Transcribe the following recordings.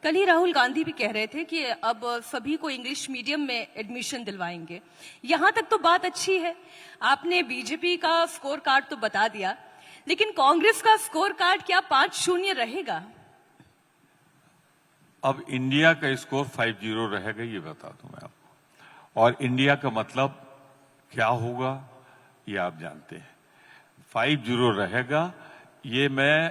कल ही राहुल गांधी भी कह रहे थे कि अब सभी को इंग्लिश मीडियम में एडमिशन दिलवाएंगे। यहां तक तो बात अच्छी है, आपने बीजेपी का स्कोर कार्ड तो बता दिया, लेकिन कांग्रेस का स्कोर कार्ड क्या 5-0 रहेगा? अब इंडिया का स्कोर 5-0 रहेगा, ये बता दूं मैं आपको। और इंडिया का मतलब क्या होगा ये आप जानते हैं। 5-0 रहेगा, ये मैं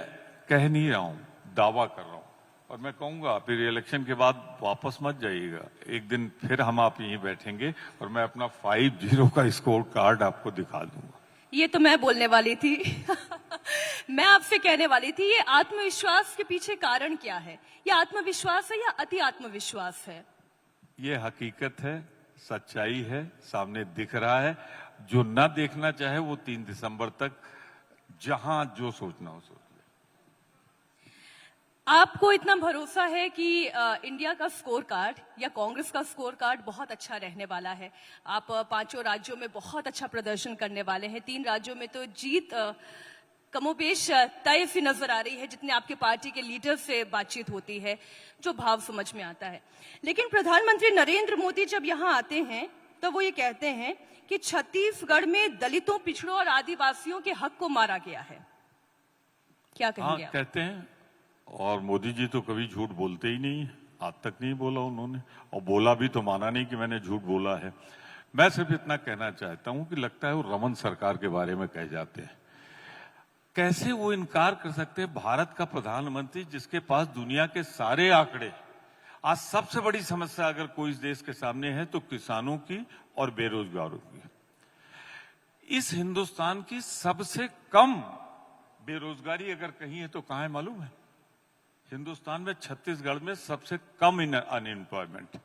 कह नहीं रहा हूं, दावा कर रहा हूं। और मैं कहूंगा फिर इलेक्शन के बाद वापस मत जाइएगा, एक दिन फिर हम आप यहीं बैठेंगे और मैं अपना 5-0 का स्कोर कार्ड आपको दिखा दूंगा। ये तो मैं बोलने वाली थी मैं आपसे कहने वाली थी, ये आत्मविश्वास के पीछे कारण क्या है? ये आत्मविश्वास है या अति आत्मविश्वास है? ये हकीकत है, सच्चाई है, सामने दिख रहा है। जो ना देखना चाहे वो 3 दिसंबर तक जहां जो सोचना हो सोच ले। आपको इतना भरोसा है कि इंडिया का स्कोर कार्ड या कांग्रेस का स्कोर कार्ड बहुत अच्छा रहने वाला है? आप 5 राज्यों में बहुत अच्छा प्रदर्शन करने वाले हैं। 3 राज्यों में तो जीत कमोपेश तय सी नजर आ रही है, जितने आपके पार्टी के लीडर से बातचीत होती है, जो भाव समझ में आता है। लेकिन प्रधानमंत्री नरेंद्र मोदी जब यहां आते हैं तो वो ये कहते हैं कि छत्तीसगढ़ में दलितों, पिछड़ों और आदिवासियों के हक को मारा गया है। क्या कहेंगे आप? कहते हैं, और मोदी जी तो कभी झूठ बोलते ही नहीं, आज तक नहीं बोला उन्होंने, और बोला भी तो माना नहीं कि मैंने झूठ बोला है। मैं सिर्फ इतना कहना चाहता हूं कि लगता है वो रमन सरकार के बारे में कह जाते हैं। कैसे वो इनकार कर सकते हैं? भारत का प्रधानमंत्री जिसके पास दुनिया के सारे आंकड़े, आज सबसे बड़ी समस्या अगर कोई इस देश के सामने है तो किसानों की और बेरोजगारों की। इस हिंदुस्तान की सबसे कम बेरोजगारी अगर कहीं है तो कहां है मालूम है? हिंदुस्तान में छत्तीसगढ़ में सबसे कम अनएम्प्लॉयमेंट।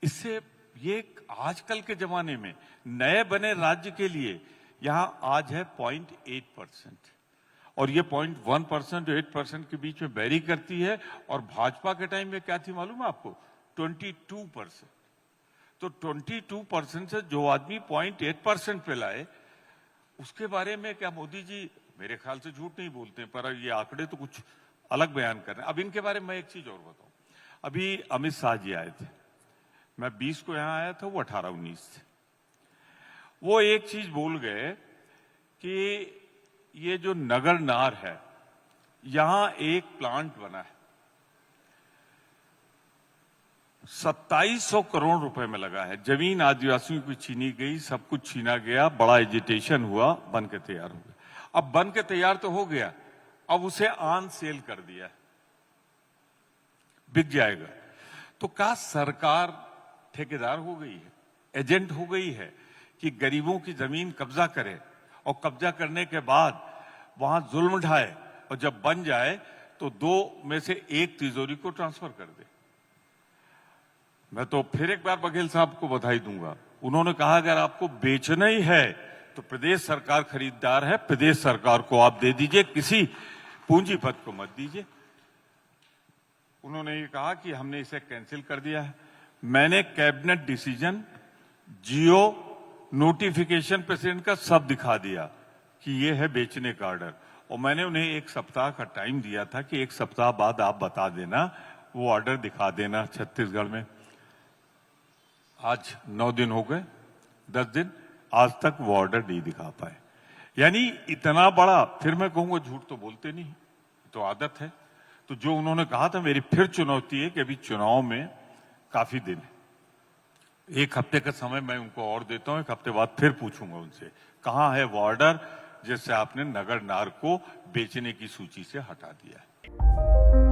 इससे ये आजकल के जमाने में नए बने राज्य के लिए यहां आज है 0.8%, और ये 0.1% 8% के बीच में वेरी करती है। और भाजपा के टाइम में क्या थी मालूम है आपको? 22%। तो 22% से जो आदमी 0.8% पे लाए, उसके बारे में क्या मोदी जी मेरे ख्याल से झूठ नहीं बोलते, पर ये आंकड़े तो कुछ अलग बयान कर रहे हैं। अब इनके बारे में एक चीज और बताऊं, अभी अमित शाह जी आए थे, मैं 20 को यहां आया था, वो 18-19 थे। वो एक चीज बोल गए कि ये जो नगर नार है, यहां एक प्लांट बना है, 2700 करोड़ रुपए में लगा है, जमीन आदिवासियों की छीनी गई, सब कुछ छीना गया, बड़ा एजिटेशन हुआ, बन के तैयार हो गया। अब बन के तैयार तो हो गया, अब उसे ऑन सेल कर दिया, बिक जाएगा। तो क्या सरकार ठेकेदार हो गई है, एजेंट हो गई है कि गरीबों की जमीन कब्जा करे और कब्जा करने के बाद वहां जुल्म ढाए, और जब बन जाए तो 2 में से 1 तिजोरी को ट्रांसफर कर दे? मैं तो फिर एक बार बघेल साहब को बधाई दूंगा, उन्होंने कहा अगर आपको बेचना ही है तो प्रदेश सरकार खरीदार है, प्रदेश सरकार को आप दे दीजिए, किसी पूंजीपति को मत दीजिए। उन्होंने ये कहा कि हमने इसे कैंसिल कर दिया है। मैंने कैबिनेट डिसीजन, जियो, नोटिफिकेशन प्रेसिडेंट का सब दिखा दिया कि ये है बेचने का ऑर्डर, और मैंने उन्हें 1 सप्ताह का टाइम दिया था कि 1 सप्ताह बाद आप बता देना, वो ऑर्डर दिखा देना छत्तीसगढ़ में। आज 9 दिन हो गए, 10 दिन, आज तक वो ऑर्डर नहीं दिखा पाए। यानी इतना बड़ा, फिर मैं कहूंगा झूठ तो बोलते नहीं, तो आदत है। तो जो उन्होंने कहा था, मेरी फिर चुनौती है कि अभी चुनाव में काफी दिन है, 1 हफ्ते का समय मैं उनको और देता हूं, 1 हफ्ते बाद फिर पूछूंगा उनसे कहां है वो ऑर्डर जिससे आपने नगर नार को बेचने की सूची से हटा दिया है।